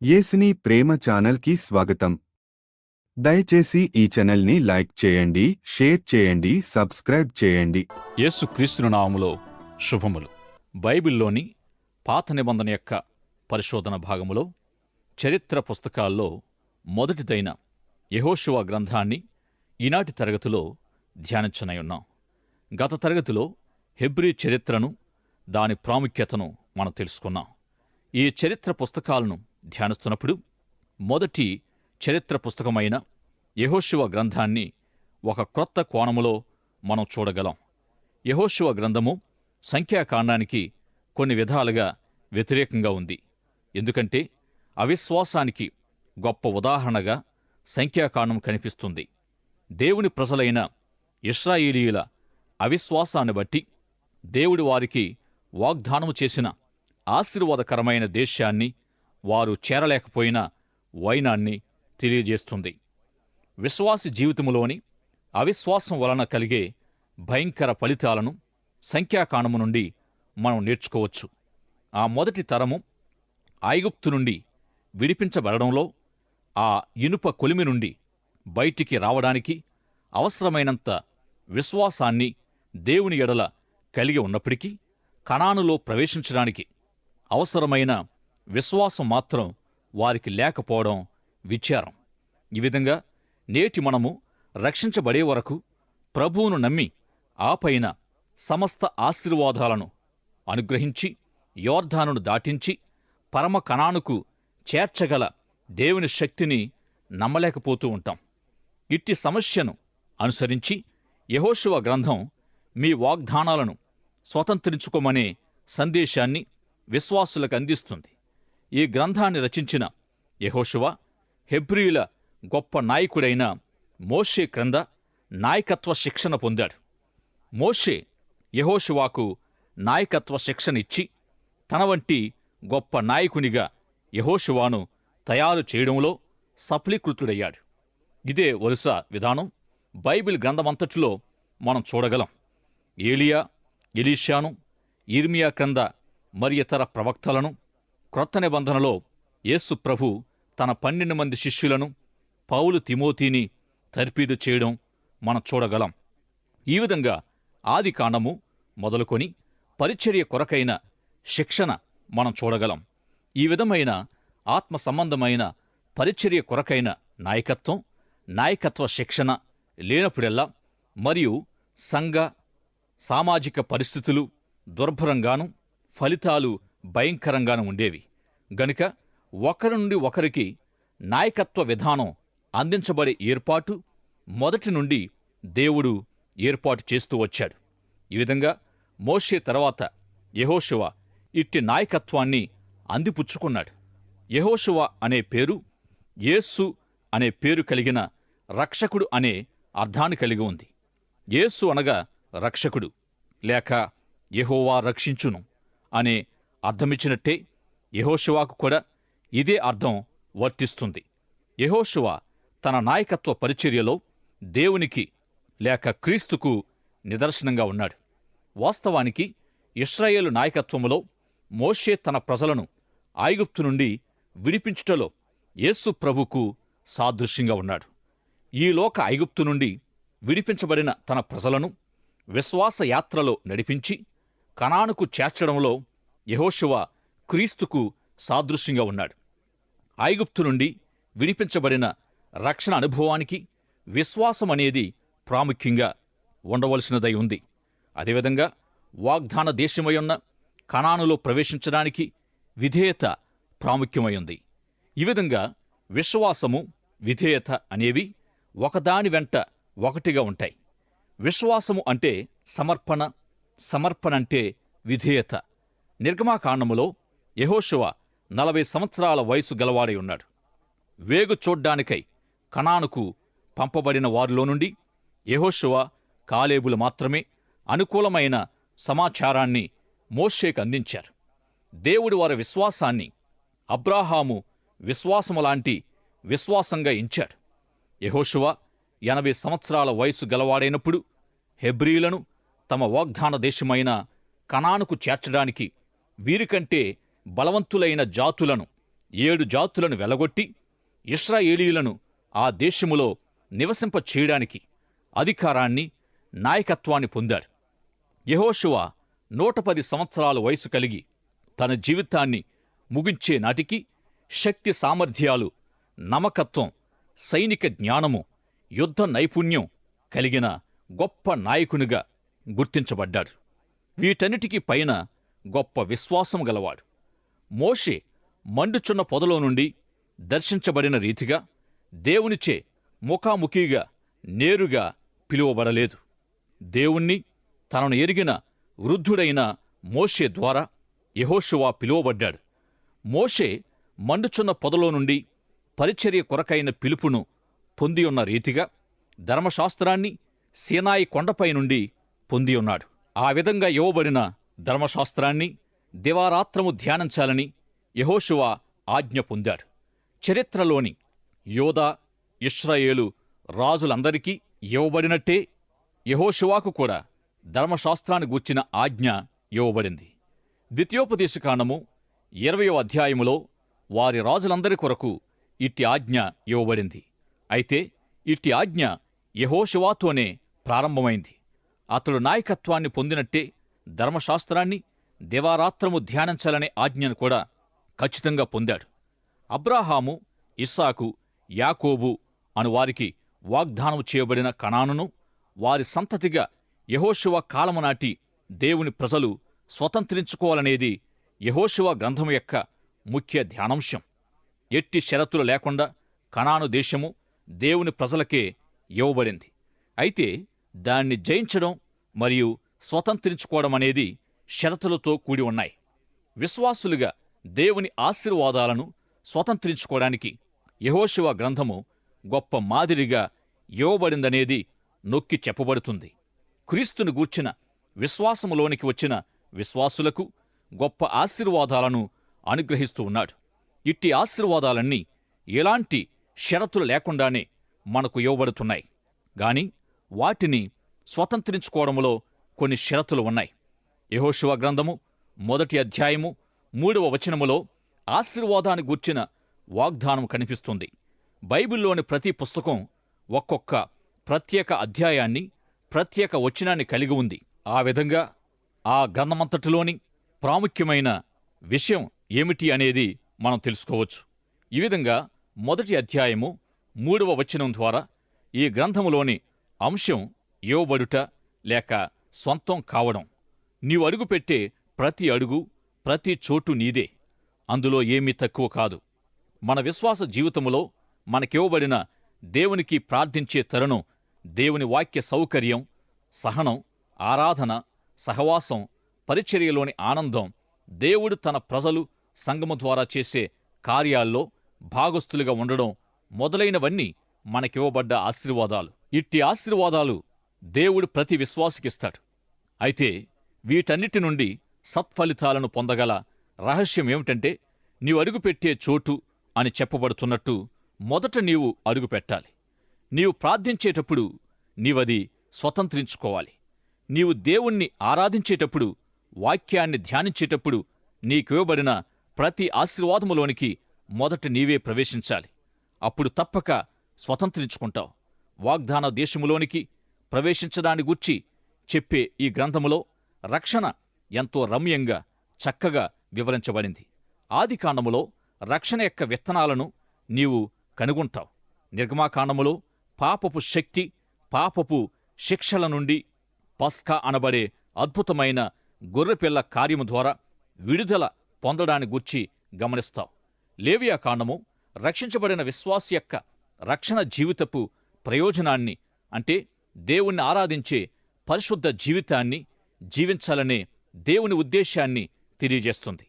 యేసుని ప్రేమ ఛానల్కి స్వాగతం. దయచేసి ఈ ఛానల్ని లైక్ చేయండి, షేర్ చేయండి, సబ్స్క్రైబ్ చేయండి. యేసు క్రీస్తు నామములో శుభములు. బైబిల్లోని పాత నిబంధన యొక్క పరిశోధన భాగములో చరిత్ర పుస్తకాల్లో మొదటిదైన యెహోషువ గ్రంథాన్ని ఈనాటి తరగతిలో ధ్యానించనయున్నాం. గత తరగతిలో హెబ్రీ చరిత్రను, దాని ప్రాముఖ్యతను మనం తెలుసుకున్నాం. ఈ చరిత్ర పుస్తకాలను ధ్యానిస్తున్నప్పుడు మొదటి చరిత్ర పుస్తకమైన యెహోషువ గ్రంథాన్ని ఒక క్రొత్త కోణములో మనం చూడగలం. యెహోషువ గ్రంథము సంఖ్యాకాండానికి కొన్ని విధాలుగా వ్యతిరేకంగా ఉంది. ఎందుకంటే అవిశ్వాసానికి గొప్ప ఉదాహరణగా సంఖ్యాకాండం కనిపిస్తుంది. దేవుని ప్రజలైన ఇశ్రాయేలీయుల అవిశ్వాసాన్ని బట్టి దేవుడు వారికి వాగ్దానము చేసిన ఆశీర్వాదకరమైన దేశాన్ని వారు చేరలేకపోయిన వైనాన్ని తెలియజేస్తుంది. విశ్వాసి జీవితములోని అవిశ్వాసం వలన కలిగే భయంకర ఫలితాలను సంఖ్యాకాండము నుండి మనం నేర్చుకోవచ్చు. ఆ మొదటి తరము ఐగుప్తు నుండి విడిపించబడడంలో, ఆ ఇనుప కొలిమి నుండి బయటికి రావడానికి అవసరమైనంత విశ్వాసాన్ని దేవుని ఎడల కలిగి ఉన్నప్పటికీ కనానులో ప్రవేశించడానికి అవసరమైన విశ్వాసం మాత్రం వారికి లేకపోవడం విచారం. ఈ విధంగా నేటి మనము రక్షించబడే వరకు ప్రభువును నమ్మి ఆపైన సమస్త ఆశీర్వాదాలను అనుగ్రహించి యోర్దానును దాటించి పరమ కనానుకు చేర్చగల దేవుని శక్తిని నమ్మలేకపోతూ ఉంటాం. ఇట్టి సమస్యను అనుసరించి యెహోషువ గ్రంథం మీ వాగ్దానాలను స్వతంత్రించుకోమనే సందేశాన్ని విశ్వాసులకు అందిస్తుంది. ఈ గ్రంథాన్ని రచించిన యెహోషువ హెబ్రీయుల గొప్ప నాయకుడైన మోషే క్రింద నాయకత్వ శిక్షణ పొందాడు. మోషే యెహోషువాకు నాయకత్వ శిక్షణ ఇచ్చి తన వంటి గొప్ప నాయకునిగా యెహోషువాను తయారు చేయడంలో సఫలీకృతుడయ్యాడు. ఇదే వరుస విధానం బైబిల్ గ్రంథమంతటిలో మనం చూడగలం. ఏలియా, ఎలీషాను, ఇర్మియా క్రింద మరి ఇతర ప్రవక్తలను, క్రొత్త నిబంధనలో యేసు ప్రభు తన 12 మంది శిష్యులను, పౌలు, తిమోతిని తర్పీదు చేయడం మనం చూడగలం. ఈ విధంగా ఆదికాండము మొదలుకొని పరిచర్య కొరకైన శిక్షణ మనం చూడగలం. ఈ విధమైన ఆత్మ సంబంధమైన పరిచర్య కొరకైన నాయకత్వం, నాయకత్వ శిక్షణ లేనప్పుడెల్లా మరియు సంఘ సామాజిక పరిస్థితులు దుర్భరంగాను, ఫలితాలు భయంకరంగాను ఉండేవి. గనుక ఒకరి నుండి ఒకరికి నాయకత్వ విధానం అందించబడే ఏర్పాటు మొదటి నుండి దేవుడు ఏర్పాటు చేస్తూ వచ్చాడు. ఈ విధంగా మోషే తర్వాత యెహోషువ ఇట్టి నాయకత్వాన్ని అందిపుచ్చుకున్నాడు. యెహోషువ అనే పేరు యేసు అనే పేరు కలిగిన రక్షకుడు అనే అర్థాన్ని కలిగి ఉంది. యేసు అనగా రక్షకుడు లేక యెహోవా రక్షించును అనే అర్థమిచ్చినట్టే యెహోషువాకు కూడా ఇదే అర్థం వర్తిస్తుంది. యెహోషువ తన నాయకత్వ పరిచర్యలో దేవునికి లేక క్రీస్తుకు నిదర్శనంగా ఉన్నాడు. వాస్తవానికి ఇశ్రాయేలు నాయకత్వములో మోషే తన ప్రజలను ఐగుప్తు నుండి విడిపించుటలో యేసు ప్రభుకు సాదృశ్యంగా ఉన్నాడు. ఈ లోక ఐగుప్తు నుండి విడిపించబడిన తన ప్రజలను విశ్వాస యాత్రలో నడిపించి కనానుకు చేర్చడంలో యెహోషువ క్రీస్తుకు సాదృశ్యంగా ఉన్నాడు. ఐగుప్తు నుండి విడిపించబడిన రక్షణ అనుభవానికి విశ్వాసమనేది ప్రాముఖ్యంగా ఉండవలసినదై ఉంది. అదేవిధంగా వాగ్దాన దేశమయున్న కనానులో ప్రవేశించడానికి విధేయత ప్రాముఖ్యమైంది. ఈ విధంగా విశ్వాసము, విధేయత అనేవి ఒకదాని వెంట ఒకటిగా ఉంటాయి. విశ్వాసము అంటే సమర్పణ, సమర్పణ అంటే విధేయత. నిర్గమాకాండములో యెహోషువ 40 సంవత్సరాల వయసు గలవాడై ఉన్నాడు. వేగు చూడ్డానికై కనానుకు పంపబడిన వారిలో నుండి యెహోషువ, కాలేబులు మాత్రమే అనుకూలమైన సమాచారాన్ని మోషేకు అందించారు. దేవుడు వారి విశ్వాసాన్ని అబ్రాహాము విశ్వాసములాంటి విశ్వాసంగా ఎంచాడు. యెహోషువ 80 సంవత్సరాల వయసు గలవాడైనప్పుడు హెబ్రీలను తమ వాగ్దాన దేశమైన కనానుకు చేర్చడానికి వీరికంటే బలవంతులైన జాతులను 7 జాతులను వెలగొట్టి ఇశ్రాయేలీయులను ఆ దేశములో నివసింప చేయడానికి అధికారాన్ని, నాయకత్వాన్ని పొందాడు. యెహోషువ 110 సంవత్సరాల వయసు కలిగి తన జీవితాన్ని ముగించే నాటికి శక్తి సామర్థ్యాలు, నమ్మకత్వం, సైనిక జ్ఞానము, యుద్ధ నైపుణ్యం కలిగిన గొప్ప నాయకునిగా గుర్తించబడ్డాడు. వీటన్నిటికీ పైన గొప్ప విశ్వాసం గలవాడు. మోషే మండుచున్న పొదలో నుండి దర్శించబడిన రీతిగా దేవునిచే ముఖాముఖిగా నేరుగా పిలువబడలేదు. దేవుణ్ణి తనను ఎరిగిన వృద్ధుడైన మోషే ద్వారా యెహోషువ పిలువబడ్డాడు. మోషే మండుచున్న పొదలో నుండి పరిచర్య కొరకైన పిలుపును పొందియున్న రీతిగా ధర్మశాస్త్రాన్ని సీనాయి కొండపై నుండి పొందియున్నాడు. ఆ విధంగా ఇవ్వబడిన ధర్మశాస్త్రాన్ని దివారాత్రము ధ్యానించాలని యెహోషువ ఆజ్ఞ పొందాడు. చరిత్రలోని యోధా, ఇశ్రాయేలు రాజులందరికీ ఇవ్వబడినట్టే యెహోషువకు కూడా ధర్మశాస్త్రాన్ని గూర్చిన ఆజ్ఞ ఇవ్వబడింది. ద్వితీయోపదేశకాండము 20వ అధ్యాయములో వారి రాజులందరి కొరకు ఇట్టి ఆజ్ఞ ఇవ్వబడింది. అయితే ఇట్టి ఆజ్ఞ యెహోషువతోనే ప్రారంభమైంది. అతడు నాయకత్వాన్ని పొందినట్టే ధర్మశాస్త్రాన్ని దివారాత్రము ధ్యానించాలనే ఆజ్ఞను కూడా ఖచ్చితంగా పొందాడు. అబ్రాహాము, ఇస్సాకు, యాకోబు అను వారికి వాగ్దానము చేయబడిన కనానును వారి సంతతిగా యెహోషువ కాలము నాటి దేవుని ప్రజలు స్వతంత్రించుకోవాలనేది యెహోషువ గ్రంథము యొక్క ముఖ్య ధ్యానాంశం. ఎట్టి షరతులు లేకుండా కనాను దేశము దేవుని ప్రజలకే ఇవ్వబడింది. అయితే దాన్ని జయించడం మరియు స్వతంత్రించుకోవడం అనేది షరతులతో కూడి ఉన్నాయి. విశ్వాసులుగా దేవుని ఆశీర్వాదాలను స్వతంత్రించుకోవడానికి యెహోషువ గ్రంథము గొప్ప మాదిరిగా ఇవ్వబడిందనేది నొక్కి చెప్పబడుతుంది. క్రీస్తును గూర్చిన విశ్వాసములోనికి వచ్చిన విశ్వాసులకు గొప్ప ఆశీర్వాదాలను అనుగ్రహిస్తూ ఉన్నాడు. ఇట్టి ఆశీర్వాదాలన్నీ ఎలాంటి షరతులు లేకుండానే మనకు ఇవ్వబడుతున్నాయి. గాని వాటిని స్వతంత్రించుకోవడంలో కొన్ని షరతులు ఉన్నాయి. యెహోషువ గ్రంథము 1వ అధ్యాయము 3వ వచనములో ఆశీర్వాదాన్ని గూర్చిన వాగ్దానం కనిపిస్తుంది. బైబిల్లోని ప్రతి పుస్తకం ఒక్కొక్క ప్రత్యేక అధ్యాయాన్ని, ప్రత్యేక వచనాన్ని కలిగి ఉంది. ఆ విధంగా ఆ గ్రంథమంతటిలోని ప్రాముఖ్యమైన విషయం ఏమిటి అనేది మనం తెలుసుకోవచ్చు. ఈ విధంగా 1వ అధ్యాయము 3వ వచనం ద్వారా ఈ గ్రంథములోని అంశం ఇవ్వబడుట లేక స్వంతం కావడం. నీవు అడుగుపెట్టే ప్రతి అడుగు, ప్రతి చోటు నీదే. అందులో ఏమీ తక్కువ కాదు. మన విశ్వాస జీవితములో మనకివ్వబడిన దేవునికి ప్రార్థించే తరుణం దేవుని వాక్య సౌకర్యం, సహనం, ఆరాధన, సహవాసం, పరిచర్యలోని ఆనందం, దేవుడు తన ప్రజలు సంఘము ద్వారా చేసే కార్యాల్లో భాగస్థులుగా ఉండడం మొదలైనవన్నీ మనకివ్వబడ్డ ఆశీర్వాదాలు. ఇట్టి ఆశీర్వాదాలు దేవుడు ప్రతి విశ్వాసికిస్తాడు. అయితే వీటన్నిటి నుండి సత్ఫలితాలను పొందగల రహస్యమేమిటంటే, నీవు అడుగుపెట్టే చోటు అని చెప్పబడుతున్నట్టు మొదట నీవు అడుగుపెట్టాలి. నీవు ప్రార్థించేటప్పుడు నీవది స్వతంత్రించుకోవాలి. నీవు దేవుణ్ణి ఆరాధించేటప్పుడు, వాక్యాన్ని ధ్యానించేటప్పుడు నీకివ్వబడిన ప్రతి ఆశీర్వాదములోనికి మొదట నీవే ప్రవేశించాలి. అప్పుడు తప్పక స్వతంత్రించుకుంటావు. వాగ్దాన దేశములోనికి ప్రవేశించడాన్ని గూర్చి చెప్పే ఈ గ్రంథములో రక్షణ ఎంతో రమ్యంగా, చక్కగా వివరించబడింది. ఆదికాండములో రక్షణ యొక్క విత్తనాలను నీవు కనుగొంటావు. నిర్గమాకాండములో పాపపు శక్తి, పాపపు శిక్షల నుండి పస్కా అనబడే అద్భుతమైన గొర్రెపిల్ల కార్యము ద్వారా విడుదల పొందడాన్ని గూర్చి గమనిస్తావు. లేవియాకాండము రక్షించబడిన విశ్వాసి యొక్క రక్షణ జీవితపు ప్రయోజనాన్ని, అంటే దేవుణ్ణి ఆరాధించే పరిశుద్ధ జీవితాన్ని జీవించాలనే దేవుని ఉద్దేశాన్ని తెలియజేస్తుంది.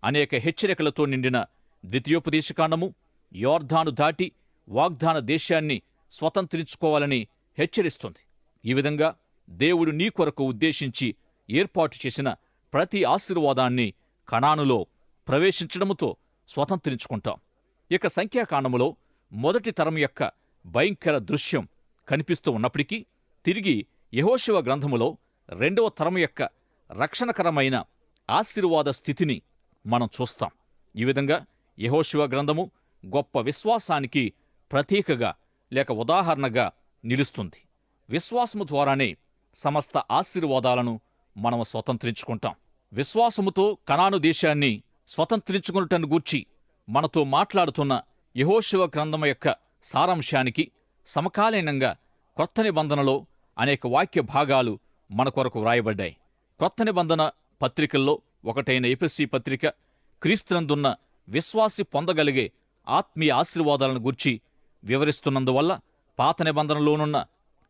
అనేక హెచ్చరికలతో నిండిన ద్వితీయోపదేశకాండము యోర్దాను దాటి వాగ్దాన దేశాన్ని స్వతంత్రించుకోవాలని హెచ్చరిస్తుంది. ఈ విధంగా దేవుడు నీ కొరకు ఉద్దేశించి ఏర్పాటు చేసిన ప్రతి ఆశీర్వాదాన్ని కనానులో ప్రవేశించడముతో స్వతంత్రించుకుంటాం. ఇక సంఖ్యాకాండములో మొదటి తరం యొక్క భయంకర దృశ్యం కనిపిస్తూ ఉన్నప్పటికీ తిరిగి యెహోషువ గ్రంథములో 2వ తరం యొక్క రక్షణకరమైన ఆశీర్వాద స్థితిని మనం చూస్తాం. ఈ విధంగా యెహోషువ గ్రంథము గొప్ప విశ్వాసానికి ప్రతీకగా లేక ఉదాహరణగా నిలుస్తుంది. విశ్వాసము ద్వారానే సమస్త ఆశీర్వాదాలను మనము స్వతంత్రించుకుంటాం. విశ్వాసముతో కనాను దేశాన్ని స్వతంత్రించుకున్నటను గూర్చి మనతో మాట్లాడుతున్న యెహోషువ గ్రంథము యొక్క సారాంశానికి సమకాలీనంగా క్రొత్త నిబంధనలో అనేక వాక్య భాగాలు మన కొరకు వ్రాయబడ్డాయి. క్రొత్త నిబంధన పత్రికల్లో ఒకటైన ఎఫెసీ పత్రిక క్రీస్తునందున్న విశ్వాసి పొందగలిగే ఆత్మీయ ఆశీర్వాదాలను గూర్చి వివరిస్తున్నందువల్ల పాత నిబంధనలోనున్న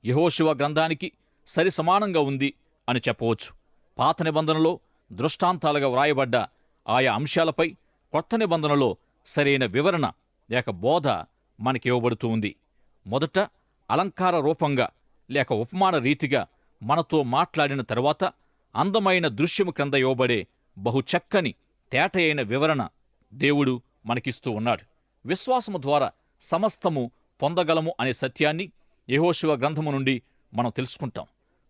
యెహోషువ గ్రంథానికి సరి సమానంగా ఉంది అని చెప్పవచ్చు. పాత నిబంధనలో దృష్టాంతాలుగా వ్రాయబడ్డ ఆయా అంశాలపై కొత్త నిబంధనలో సరైన వివరణ లేక బోధ మనకివ్వబడుతూ ఉంది. మొదట అలంకార రూపంగా లేక ఉపమాన రీతిగా మనతో మాట్లాడిన తరువాత అందమైన దృశ్యము క్రింద ఇవ్వబడే బహుచక్కని తేటయైన వివరణ దేవుడు మనకిస్తూ ఉన్నాడు. విశ్వాసము ద్వారా సమస్తము పొందగలము అనే సత్యాన్ని యెహోషువ గ్రంథము నుండి మనం తెలుసుకుంటాం.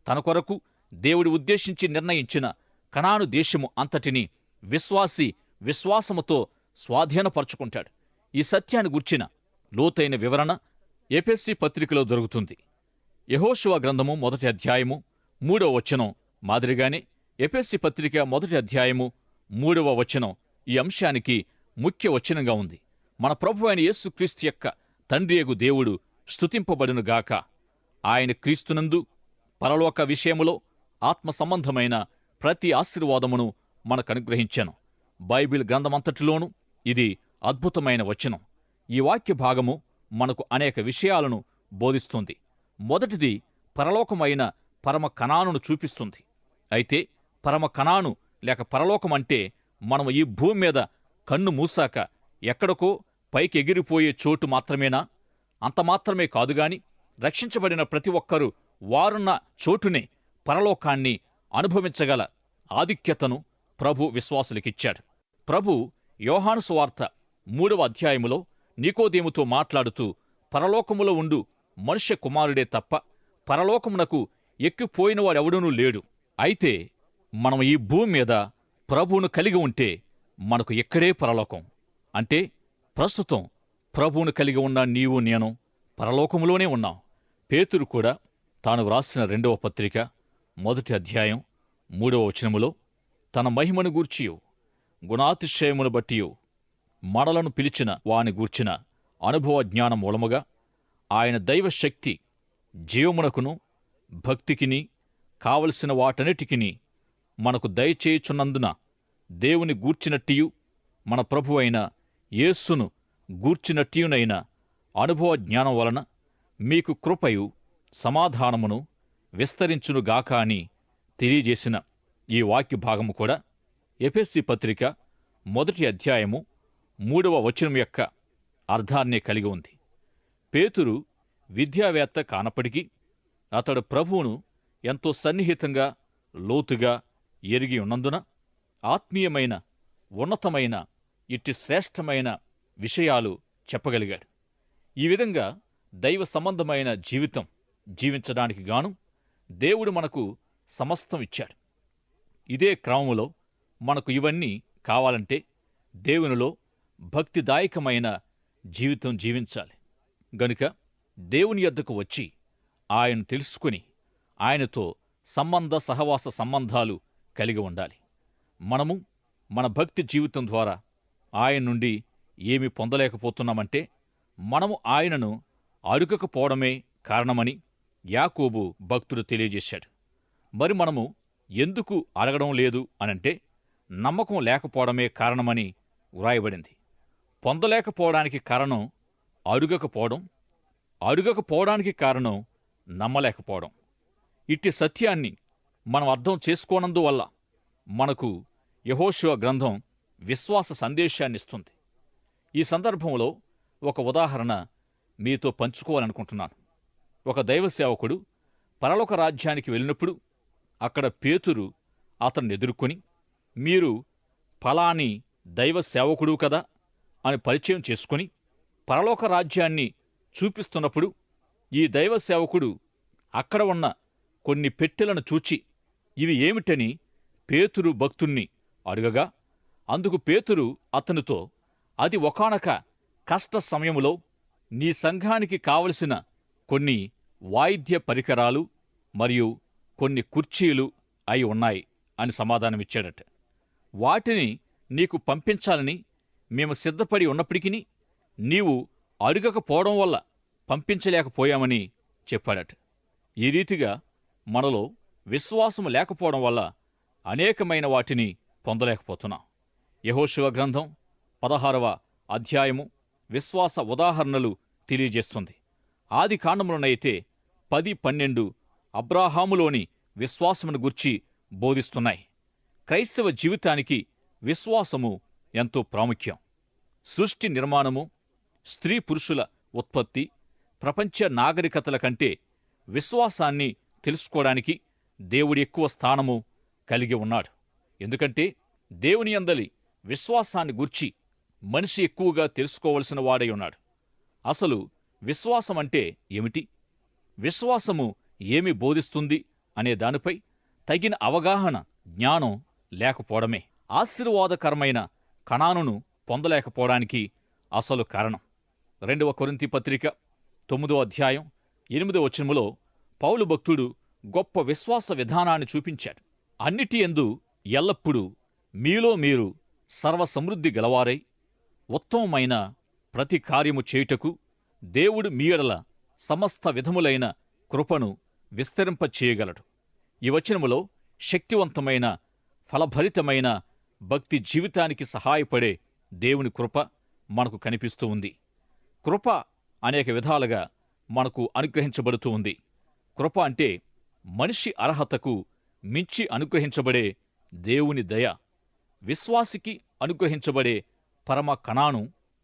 తన కొరకు దేవుడు ఉద్దేశించి నిర్ణయించిన కనాను దేశము అంతటినీ విశ్వాసి విశ్వాసముతో స్వాధీనపరుచుకుంటాడు. ఈ సత్యాన్ని గుర్చిన లోతైన వివరణ ఎఫెసీ పత్రికలో దొరుకుతుంది. యెహోషువ గ్రంథము 1వ అధ్యాయము 3వ వచనం మాదిరిగానే ఎఫెసీ పత్రిక 1వ అధ్యాయము 3వ వచనం ఈ అంశానికి ముఖ్య వచనంగా ఉంది. మన ప్రభువు అయిన యేసుక్రీస్తు యొక్క తండ్రియగు దేవుడు స్తుతింపబడునుగాక. ఆయన క్రీస్తునందు పరలోక విషయములో ఆత్మ సంబంధమైన ప్రతి ఆశీర్వాదమును మనకు అనుగ్రహించాను. బైబిల్ గ్రంథమంతటిలోనూ ఇది అద్భుతమైన వచనం. ఈ వాక్య భాగము మనకు అనేక విషయాలను బోధిస్తుంది. మొదటిది పరలోకమైన పరమ కనానును చూపిస్తుంది. అయితే పరమ కనాను లేక పరలోకమంటే మనము ఈ భూమి మీద కన్ను మూసాక ఎక్కడికో పైకి ఎగిరిపోయే చోటు మాత్రమేనా? అంత మాత్రమే కాదుగాని రక్షించబడిన ప్రతి ఒక్కరూ వారున్న చోటునే పరలోకాన్ని అనుభవించగల ఆధిక్యతను ప్రభు విశ్వాసులకిచ్చాడు. ప్రభు యోహాను సువార్త 3వ అధ్యాయములో నీకోదేముతో మాట్లాడుతూ పరలోకములో ఉండు మనుష్య కుమారుడే తప్ప పరలోకమునకు ఎక్కిపోయినవాడెవడనూ లేడు. అయితే మనం ఈ భూమి మీద ప్రభువును కలిగి ఉంటే మనకు ఇక్కడే పరలోకం. అంటే ప్రస్తుతం ప్రభువును కలిగి ఉన్న నీవు నేను పరలోకములోనే ఉన్నాం. పేతురు కూడా తాను వ్రాసిన 2వ పత్రిక 1వ అధ్యాయం 3వ వచనములో తన మహిమను గూర్చియు గుణాతిశయమును బట్టియు మనలను పిలిచిన వాని గూర్చిన అనుభవ జ్ఞానం మూలముగా ఆయన దైవశక్తి జీవమునకును భక్తికిని కావలసిన వాటన్నిటికిని మనకు దయచేయుచున్నందున దేవుని గూర్చినట్టియు మన ప్రభువైన యేసును గూర్చినట్టియునైన అనుభవ జ్ఞానం వలన మీకు కృపయు సమాధానమును విస్తరించునుగాక అని తెలియజేసిన ఈ వాక్య భాగము కూడా ఎఫెసీ పత్రిక 1వ అధ్యాయము 3వ వచనం యొక్క అర్థాన్నే కలిగి ఉంది. పేతురు విద్యావేత్త కానప్పటికీ అతడు ప్రభువును ఎంతో సన్నిహితంగా లోతుగా ఎరిగి ఉన్నందున ఆత్మీయమైన ఉన్నతమైన ఇట్టి శ్రేష్టమైన విషయాలు చెప్పగలిగాడు. ఈ విధంగా దైవ సంబంధమైన జీవితం జీవించడానికి గాను దేవుడు మనకు సమస్తం ఇచ్చాడు. ఇదే క్రమములో మనకు ఇవన్నీ కావాలంటే దేవునిలో భక్తిదాయకమైన జీవితం జీవించాలి. గనుక దేవుని యొద్దకు వచ్చి ఆయన తెలుసుకుని ఆయనతో సంబంధ సహవాస సంబంధాలు కలిగి ఉండాలి. మనము మన భక్తి జీవితం ద్వారా ఆయన నుండి ఏమి పొందలేకపోతున్నామంటే మనము ఆయనను అడుగకపోవడమే కారణమని యాకోబు భక్తుడు తెలియజేశాడు. మరి మనము ఎందుకు అడగడం లేదు అనంటే నమ్మకం లేకపోవడమే కారణమని వ్రాయబడింది. పొందలేకపోవడానికి కారణం అడుగకపోవడం, అడుగకపోవడానికి కారణం నమ్మలేకపోవడం. ఇట్టి సత్యాన్ని మనం అర్థం చేసుకోనందువల్ల మనకు యెహోషువ గ్రంథం విశ్వాస సందేశాన్నిస్తుంది. ఈ సందర్భంలో ఒక ఉదాహరణ మీతో పంచుకోవాలనుకుంటున్నాను. ఒక దైవ సేవకుడు పరలోక రాజ్యానికి వెళ్ళినప్పుడు అక్కడ పేతురు అతన్ని ఎదుర్కొని, మీరు ఫలాని దైవ సేవకుడు కదా అని పరిచయం చేసుకుని పరలోక రాజ్యాన్ని చూపిస్తున్నప్పుడు ఈ దైవ సేవకుడు అక్కడ ఉన్న కొన్ని పెట్టెలను చూచి ఇవి ఏమిటని పేతురు భక్తుణ్ణి అడుగగా అందుకు పేతురు అతనితో, అది ఒకానొక కష్ట సమయములో నీ సంఘానికి కావలసిన కొన్ని వాయిద్య పరికరాలు మరియు కొన్ని కుర్చీలు అయి ఉన్నాయి అని సమాధానమిచ్చాడట. వాటిని నీకు పంపించాలని మేము సిద్ధపడి ఉన్నప్పటికీ నీవు అడగకపోవడం వల్ల పంపించలేకపోయామని చెప్పాడట. ఈ రీతిగా మనలో విశ్వాసము లేకపోవడం వల్ల అనేకమైన వాటిని పొందలేకపోతున్నాం. యెహోషువ గ్రంథం 16వ అధ్యాయము విశ్వాస ఉదాహరణలు తెలియజేస్తుంది. ఆది కాండములనైతే 10-12 అబ్రాహాములోని విశ్వాసమును గూర్చి బోధిస్తున్నాయి. క్రైస్తవ జీవితానికి విశ్వాసము ఎంతో ప్రాముఖ్యం. సృష్టి నిర్మాణము, స్త్రీ పురుషుల ఉత్పత్తి, ప్రపంచ నాగరికతల కంటే విశ్వాసాన్ని తెలుసుకోవడానికి దేవుడు ఎక్కువ స్థానము కలిగి ఉన్నాడు. ఎందుకంటే దేవుని యందలి విశ్వాసాన్ని గూర్చి మనిషి ఎక్కువగా తెలుసుకోవలసిన వాడై ఉన్నాడు. అసలు విశ్వాసమంటే ఏమిటి, విశ్వాసము ఏమి బోధిస్తుంది అనే దానిపై తగిన అవగాహన, జ్ఞానం లేకపోవడమే ఆశీర్వాదకరమైన కణానును పొందలేకపోవడానికి అసలు కారణం. 2వ కొరింథీ పత్రిక 9వ అధ్యాయం 8వ వచనములో పౌలు భక్తుడు గొప్ప విశ్వాస విధానాన్ని చూపించాడు. అన్నిటి యందు ఎల్లప్పుడూ మీలో మీరు సర్వసమృద్ధి గలవారై ఉత్తమమైన ప్రతి కార్యము చేయుటకు దేవుడు మీ యెడల సమస్త విధములైన కృపను విస్తరింపచేయగలడు. ఈ వచనములో శక్తివంతమైన, ఫలభరితమైన భక్తి జీవితానికి సహాయపడే దేవుని కృప మనకు కనిపిస్తూ ఉంది. కృప అనేక విధాలుగా మనకు అనుగ్రహించబడుతూ ఉంది. కృప అంటే మనిషి అర్హతకు మించి అనుగ్రహించబడే దేవుని దయ. విశ్వాసికి అనుగ్రహించబడే పరమ కణాను,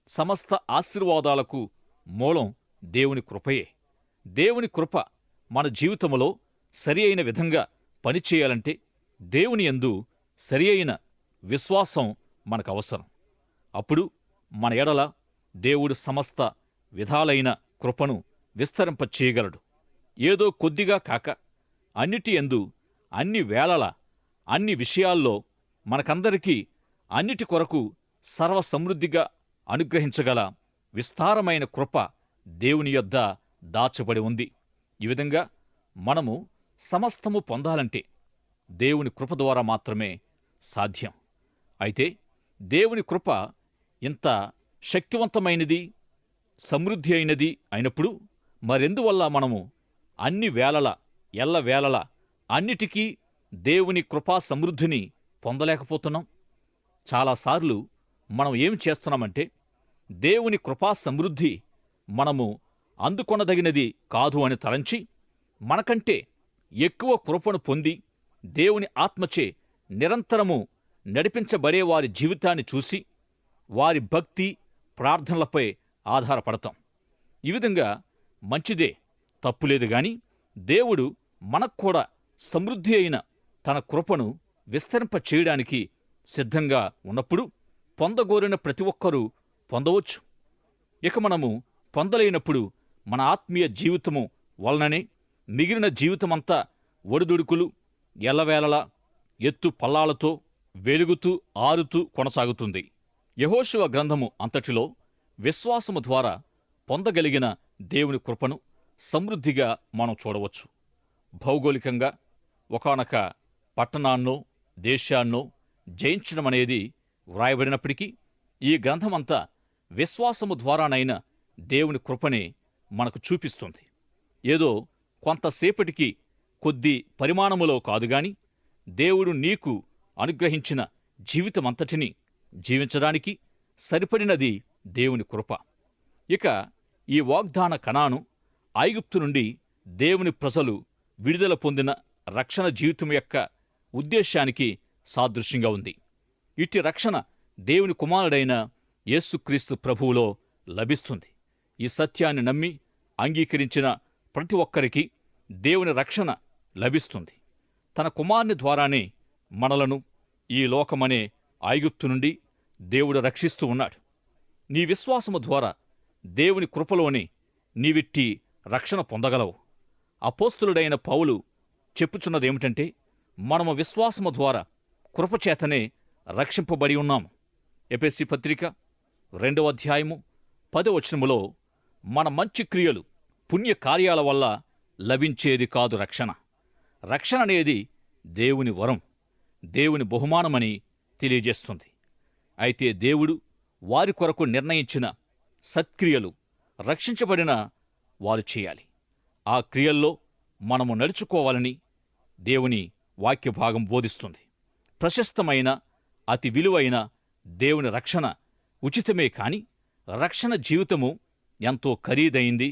సమస్త ఆశీర్వాదాలకు మూలం దేవుని కృపయే. దేవుని కృప మన జీవితంలో సరి అయిన విధంగా పనిచేయాలంటే దేవుని యందు సరి అయిన విశ్వాసం మనకు అవసరం. అప్పుడు మన ఎడల దేవుడు సమస్త విధాలైన కృపను విస్తరింపచేయగలడు. ఏదో కొద్దిగా కాక అన్నిటి యందు, అన్ని వేళల, అన్ని విషయాల్లో మనకందరికీ అన్నిటి కొరకు సర్వసమృద్ధిగా అనుగ్రహించగల విస్తారమైన కృప దేవుని యొద్ద దాచబడి ఉంది. ఈ విధంగా మనము సమస్తము పొందాలంటే దేవుని కృప ద్వారా మాత్రమే సాధ్యం. అయితే దేవుని కృప ఇంత శక్తివంతమైనది, సమృద్ధి అయినది అయినప్పుడు మరెందువల్ల మనము అన్ని వేళల, ఎల్లవేళల అన్నిటికీ దేవుని కృపా సమృద్ధిని పొందలేకపోతున్నాం? చాలాసార్లు మనం ఏమి చేస్తున్నామంటే దేవుని కృపా సమృద్ధి మనము అందుకొనదగినది కాదు అని తలంచి మనకంటే ఎక్కువ కృపను పొంది దేవుని ఆత్మచే నిరంతరము నడిపించబడే వారి జీవితాన్ని చూసి వారి భక్తి, ప్రార్థనలపై ఆధారపడతాం. ఈ విధంగా మంచిదే, తప్పులేదు. గాని దేవుడు మనక్కూడా సమృద్ధి అయిన తన కృపను విస్తరింపచేయడానికి సిద్ధంగా ఉన్నప్పుడు పొందగోరిన ప్రతి ఒక్కరూ పొందవచ్చు. ఇక మనము పొందలేనప్పుడు మన ఆత్మీయ జీవితము వలననే మిగిలిన జీవితమంతా ఒడిదుడుకులు, ఎల్లవేళలా ఎత్తు పల్లాలతో వెలుగుతూ ఆరుతూ కొనసాగుతుంది. యెహోషువ గ్రంథము అంతటిలో విశ్వాసము ద్వారా పొందగలిగిన దేవుని కృపను సమృద్ధిగా మనం చూడవచ్చు. భౌగోళికంగా ఒకానొక పట్టణాన్నో, దేశాన్నో జయించడమనేది వ్రాయబడినప్పటికీ ఈ గ్రంథమంతా విశ్వాసము ద్వారానైన దేవుని కృపనే మనకు చూపిస్తుంది. ఏదో కొంతసేపటికి, కొద్ది పరిమాణములో కాదుగాని దేవుడు నీకు అనుగ్రహించిన జీవితమంతటినీ జీవించడానికి సరిపడినది దేవుని కృప. ఇక ఈ వాగ్దాన కణాను ఐగుప్తు నుండి దేవుని ప్రజలు విడుదల పొందిన రక్షణ జీవితం యొక్క ఉద్దేశానికి సాదృశ్యంగా ఉంది. ఇట్టి రక్షణ దేవుని కుమారుడైన యేసుక్రీస్తు ప్రభువులో లభిస్తుంది. ఈ సత్యాన్ని నమ్మి అంగీకరించిన ప్రతి ఒక్కరికి దేవుని రక్షణ లభిస్తుంది. తన కుమారుని ద్వారానే మనలను ఈ లోకమనే ఐగుప్తు నుండి దేవుడు రక్షిస్తూ ఉన్నాడు. నీ విశ్వాసము ద్వారా దేవుని కృపలోనే నీవిట్టి రక్షణ పొందగలవు. అపోస్తులుడైన పౌలు చెప్పుచున్నదేమిటంటే, మనము విశ్వాసము ద్వారా కృపచేతనే రక్షింపబడి ఉన్నాము. ఎఫెసీ పత్రిక 2వ అధ్యాయము 10వ వచనములో మన మంచి క్రియలు పుణ్య కార్యాల వల్ల లభించేది కాదు రక్షణ. రక్షణ అనేది దేవుని వరం, దేవుని బహుమానమని తెలియజేస్తుంది. అయితే దేవుడు వారి కొరకు నిర్ణయించిన సత్క్రియలు రక్షించబడిన వారు చేయాలి. ఆ క్రియల్లో మనము నడుచుకోవాలని దేవుని వాక్య భాగం బోధిస్తుంది. ప్రశస్తమైన అతి విలువైన దేవుని రక్షణ ఉచితమే కాని రక్షణ జీవితము ఎంతో ఖరీదైంది,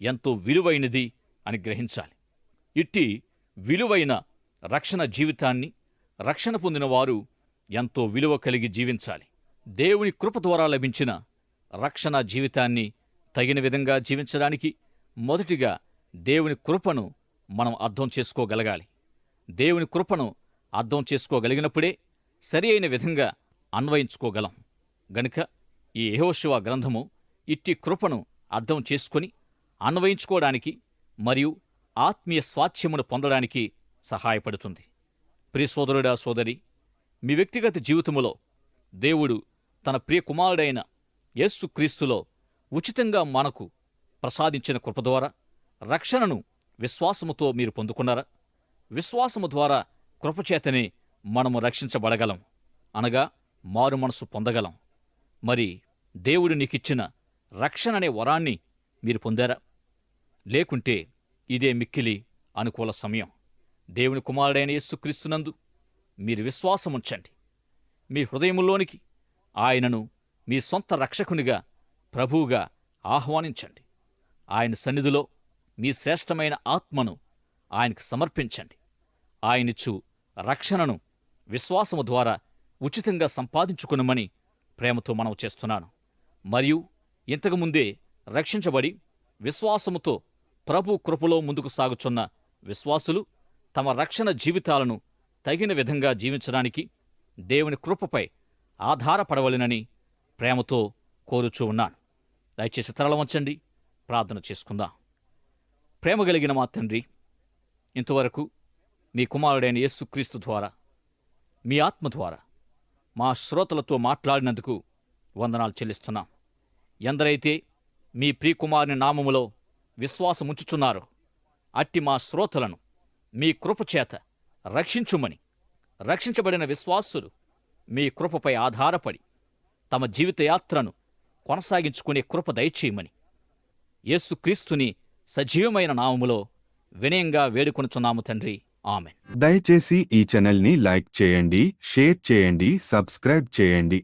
ఎంతో విలువైనది అని గ్రహించాలి. ఇట్టి విలువైన రక్షణ జీవితాన్ని రక్షణ పొందిన వారు ఎంతో విలువ కలిగి జీవించాలి. దేవుని కృప ద్వారా లభించిన రక్షణ జీవితాన్ని తగిన విధంగా జీవించడానికి మొదటిగా దేవుని కృపను మనం అర్థం చేసుకోగలగాలి. దేవుని కృపను అర్థం చేసుకోగలిగినప్పుడే సరి అయిన విధంగా అన్వయించుకోగలం. గనుక ఈ యెహోషువ గ్రంథము ఇట్టి కృపను అర్థం చేసుకొని అన్వయించుకోవడానికి మరియు ఆత్మీయ స్వాస్థ్యమును పొందడానికి సహాయపడుతుంది. ప్రియ సోదరుడా, సోదరి, మీ వ్యక్తిగత జీవితములో దేవుడు తన ప్రియ కుమారుడైన యేసు క్రీస్తులో ఉచితంగా మనకు ప్రసాదించిన కృప ద్వారా రక్షణను విశ్వాసముతో మీరు పొందుకున్నారా? విశ్వాసము ద్వారా కృపచేతనే మనము రక్షించబడగలం, అనగా మారు మనసు పొందగలం. మరి దేవుడు నీకిచ్చిన రక్షణ అనే వరాన్ని మీరు పొందారా? లేకుంటే ఇదే మిక్కిలి అనుకూల సమయం. దేవుని కుమారుడైన యేసుక్రీస్తునందు మీరు విశ్వాసముంచండి. మీ హృదయములోనికి ఆయనను మీ సొంత రక్షకునిగా, ప్రభువుగా ఆహ్వానించండి. ఆయన సన్నిధిలో మీ శ్రేష్టమైన ఆత్మను ఆయనకు సమర్పించండి. ఆయనిచ్చు రక్షణను విశ్వాసము ద్వారా ఉచితంగా సంపాదించుకునమని ప్రేమతో మనవి చేస్తున్నాను. మరియు ఇంతకుముందే రక్షించబడి విశ్వాసముతో ప్రభు కృపలో ముందుకు సాగుచున్న విశ్వాసులు తమ రక్షణ జీవితాలను తగిన విధంగా జీవించడానికి దేవుని కృపపై ఆధారపడవలెనని ప్రేమతో కోరుచూ ఉన్నాను. దయచేసి తరల వంచండి, ప్రార్థన చేసుకుందాం. ప్రేమ కలిగిన మా తండ్రి, ఇంతవరకు మీ కుమారుడైన యేసుక్రీస్తు ద్వారా, మీ ఆత్మ ద్వారా మా శ్రోతలతో మాట్లాడినందుకు వందనాలు చెల్లిస్తున్నాం. ఎందరైతే మీ ప్రియకుమారుని నామములో విశ్వాసముంచుచున్నారో అట్టి మా శ్రోతలను మీ కృపచేత రక్షించుమని, రక్షించబడిన విశ్వాసులు మీ కృపపై ఆధారపడి తమ జీవితయాత్రను కొనసాగించుకునే కృప దయచేయమని యేసుక్రీస్తుని సజీవమైన నామములో వినయంగా వేడుకొనుచున్నాము తండ్రి. ఆమెన్. దయచేసి ఈ ఛానల్ని లైక్ చేయండి, షేర్ చేయండి, సబ్స్క్రైబ్ చేయండి.